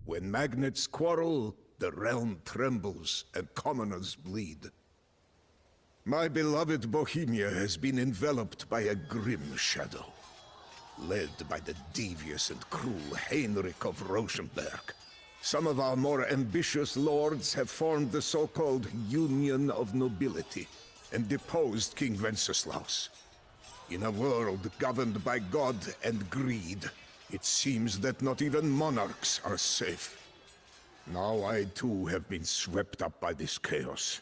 When magnates quarrel, the realm trembles and commoners bleed. My beloved Bohemia has been enveloped by a grim shadow, led by the devious and cruel Heinrich of Rosenberg. Some of our more ambitious lords have formed the so-called Union of Nobility and deposed King Wenceslaus. In a world governed by God and greed, it seems that not even monarchs are safe. Now I too have been swept up by this chaos.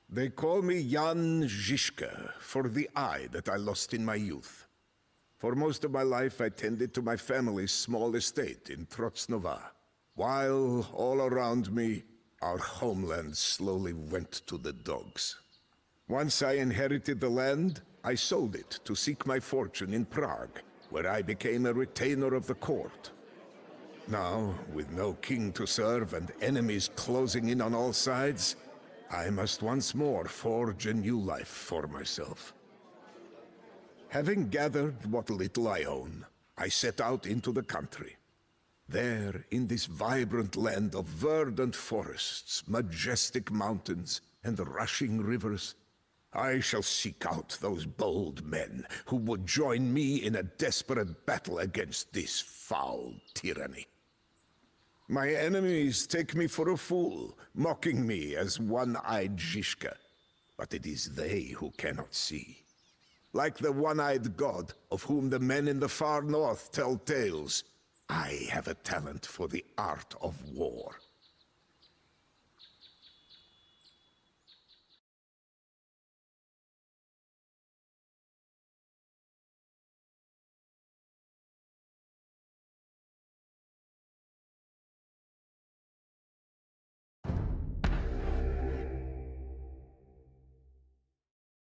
They call me Jan Žižka for the eye that I lost in my youth. For most of my life I tended to my family's small estate in Trocnova, while all around me, our homeland slowly went to the dogs. Once I inherited the land, I sold it to seek my fortune in Prague, where I became a retainer of the court. Now, with no king to serve and enemies closing in on all sides, I must once more forge a new life for myself. Having gathered what little I own, I set out into the country. There, in this vibrant land of verdant forests, majestic mountains, and rushing rivers, I shall seek out those bold men who would join me in a desperate battle against this foul tyranny. My enemies take me for a fool, mocking me as one-eyed Žižka, but it is they who cannot see. Like the one-eyed god of whom the men in the far north tell tales, I have a talent for the art of war.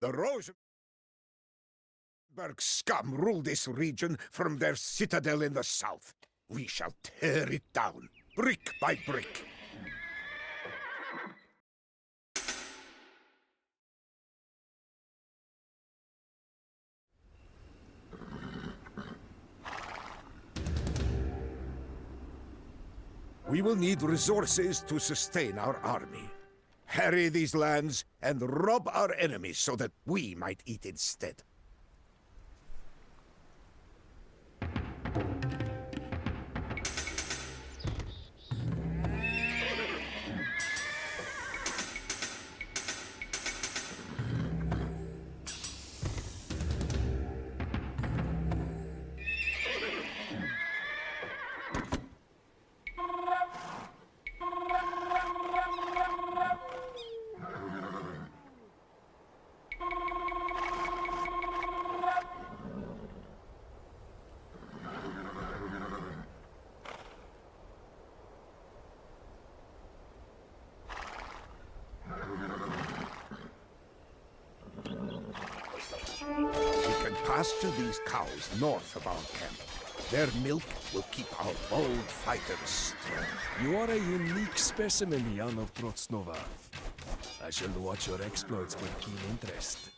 The Rosenberg scum rule this region from their citadel in the south. We shall tear it down, brick by brick. We will need resources to sustain our army. Harry these lands and rob our enemies so that we might eat instead. Pasture these cows north of our camp. Their milk will keep our bold fighters strong. You are a unique specimen, Jan of Trocnova. I shall watch your exploits with keen interest.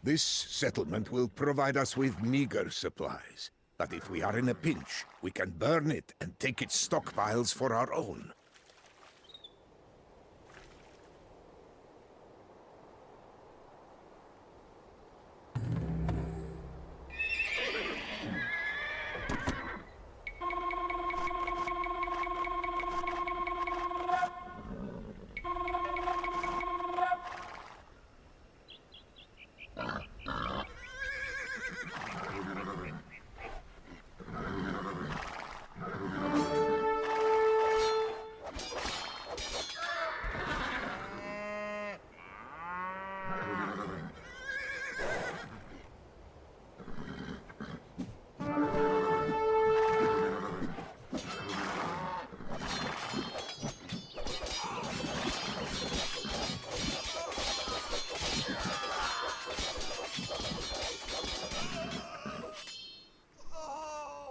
This settlement will provide us with meager supplies. But if we are in a pinch, we can burn it and take its stockpiles for our own.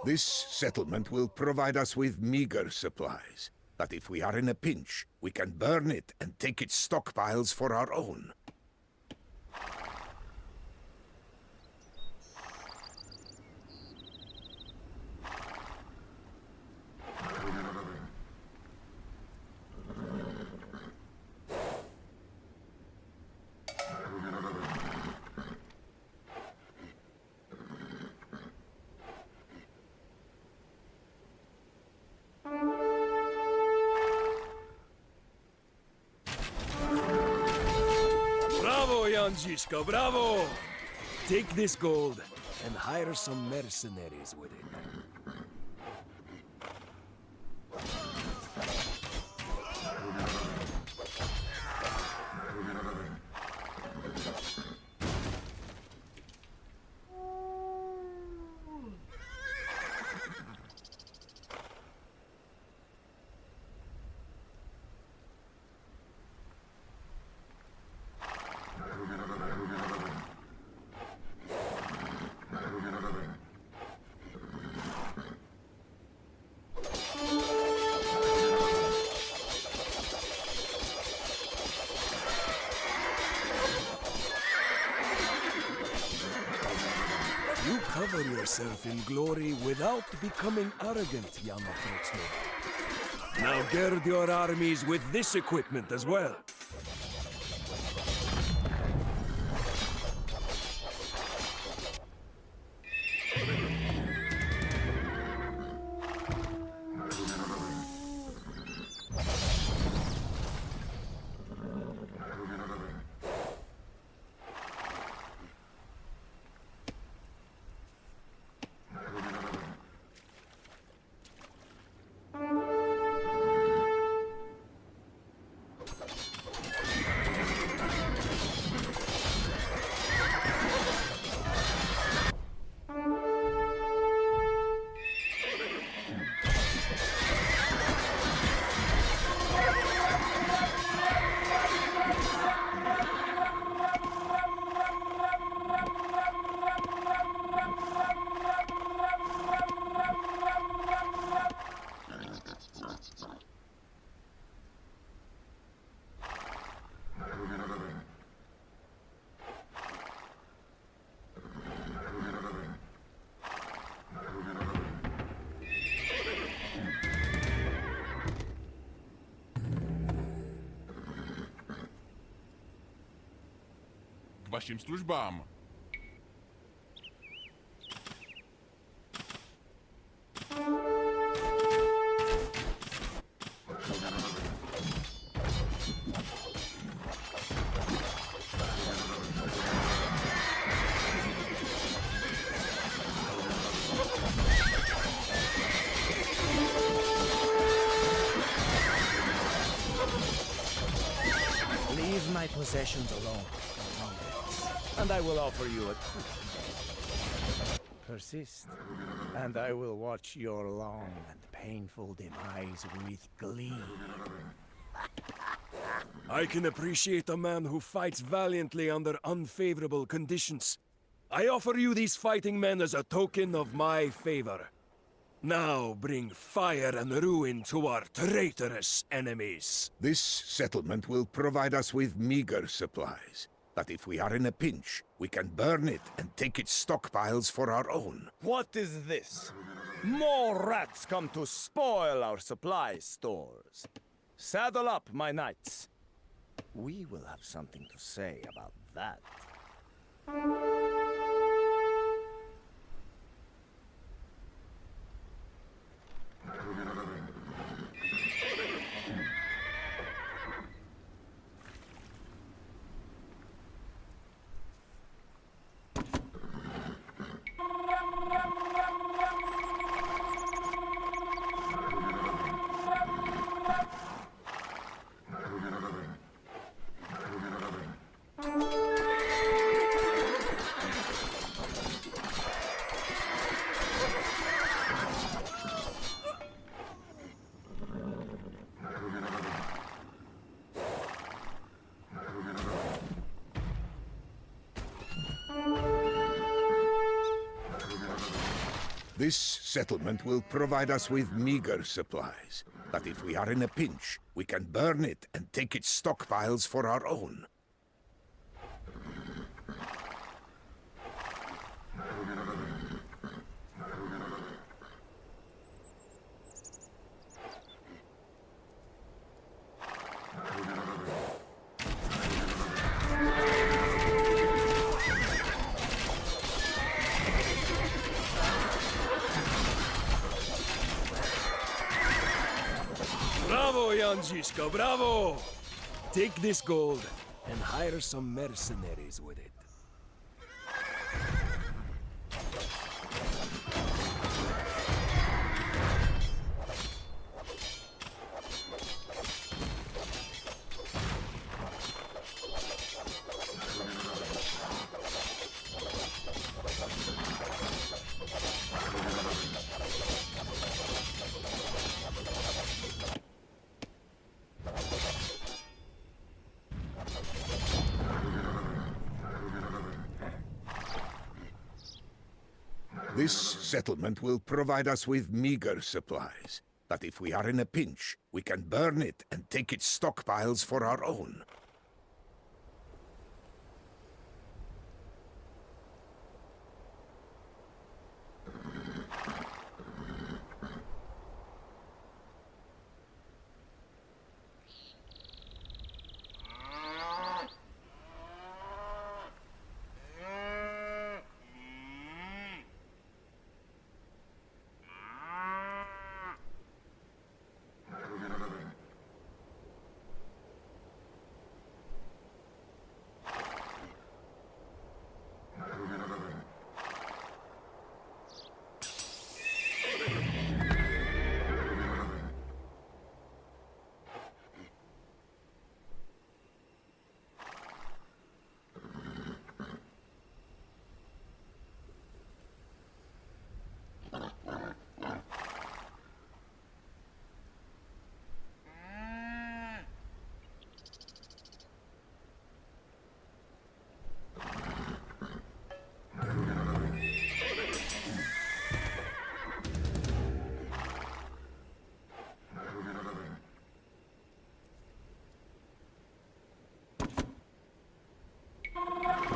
This settlement will provide us with meager supplies. But if we are in a pinch, we can burn it and take its stockpiles for our own. Janjiska, bravo! Take this gold and hire some mercenaries with it. You cover yourself in glory without becoming arrogant, Yama Proxmo. Now gird your armies with this equipment as well. K vašim službám. Leave my possessions alone, and I will offer you a... Persist, and I will watch your long and painful demise with glee. I can appreciate a man who fights valiantly under unfavorable conditions. I offer you these fighting men as a token of my favor. Now bring fire and ruin to our traitorous enemies. This settlement will provide us with meager supplies. But if we are in a pinch, we can burn it and take its stockpiles for our own. What is this? More rats come to spoil our supply stores. Saddle up, my knights. We will have something to say about that. This settlement will provide us with meager supplies. But if we are in a pinch, we can burn it and take its stockpiles for our own. Bravo, Janjiska, bravo! Take this gold and hire some mercenaries with it. This settlement will provide us with meager supplies. But if we are in a pinch, we can burn it and take its stockpiles for our own.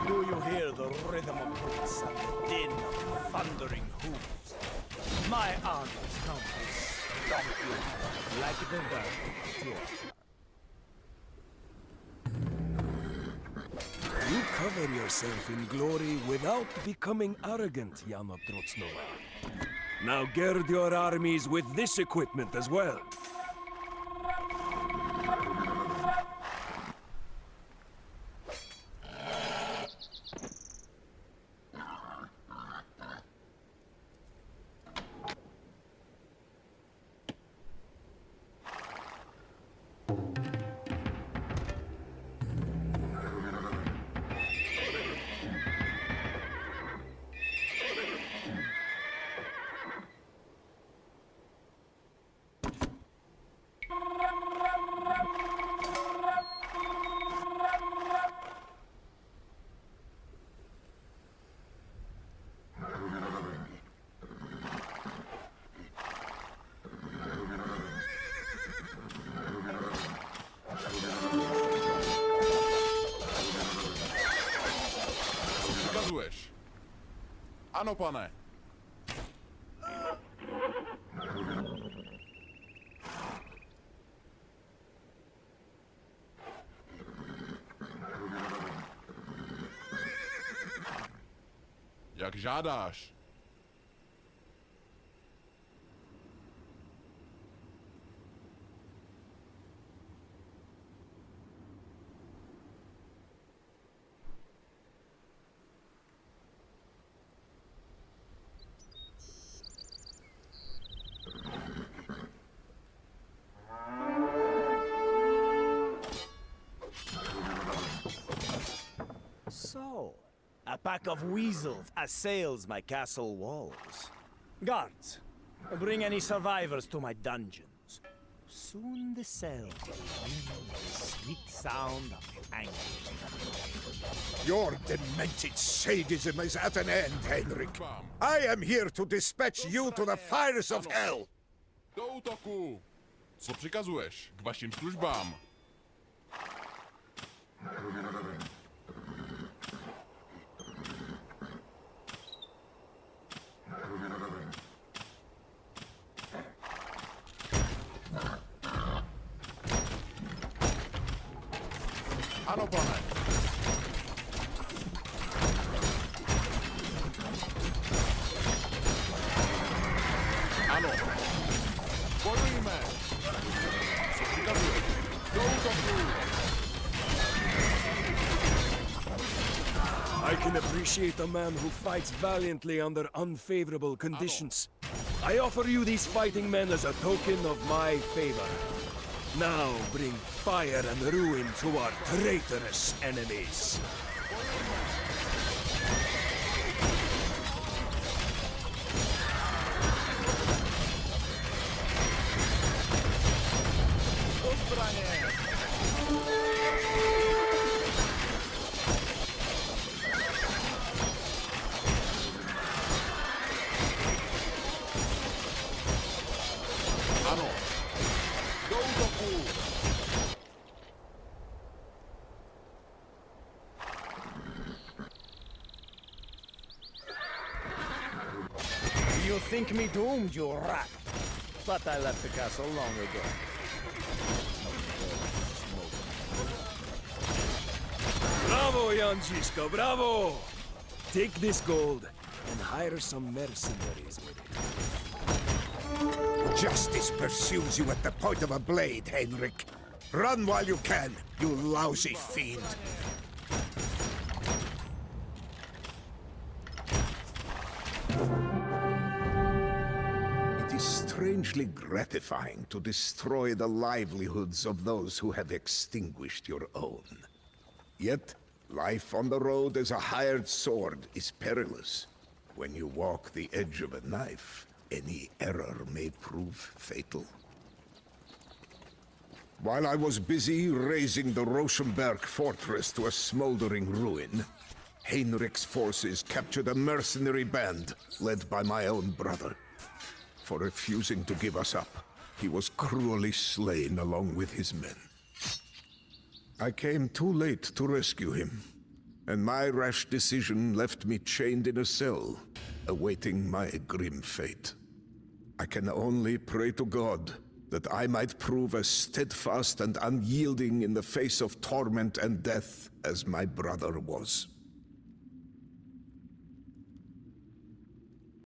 Do you hear the rhythm of boots and the din of thundering hooves? My armies come to stomp you like the vermin. You cover yourself in glory without becoming arrogant, Jan of Trotznova. Now gird your armies with this equipment as well. Ano, pane. Jak žádáš. So, a pack of weasels assails my castle walls. Guards, bring any survivors to my dungeons. Soon the cells will ring with the sweet sound of anguish. Your demented sadism is at an end, Henrik. I am here to dispatch you to the fires of hell. Do útoku! Co přikazuješ? K vašim službám. Ano, pane. Ano. Bojujme. Co přikazuješ? Do útoku! can appreciate a man who fights valiantly under unfavorable conditions. I offer you these fighting men as a token of my favor. Now bring fire and ruin to our traitorous enemies. Ano. Do útoku! You think me doomed, you rat? But I left the castle long ago. Bravo, Janjiska, bravo! Take this gold and hire some mercenaries with it. Justice pursues you at the point of a blade, Heinrich. Run while you can, you lousy fiend. It is strangely gratifying to destroy the livelihoods of those who have extinguished your own. Yet, life on the road as a hired sword is perilous. When you walk the edge of a knife, any error may prove fatal. While I was busy razing the Rosenberg fortress to a smoldering ruin, Heinrich's forces captured a mercenary band led by my own brother. For refusing to give us up, he was cruelly slain along with his men. I came too late to rescue him, and my rash decision left me chained in a cell, awaiting my grim fate. I can only pray to God that I might prove as steadfast and unyielding in the face of torment and death as my brother was.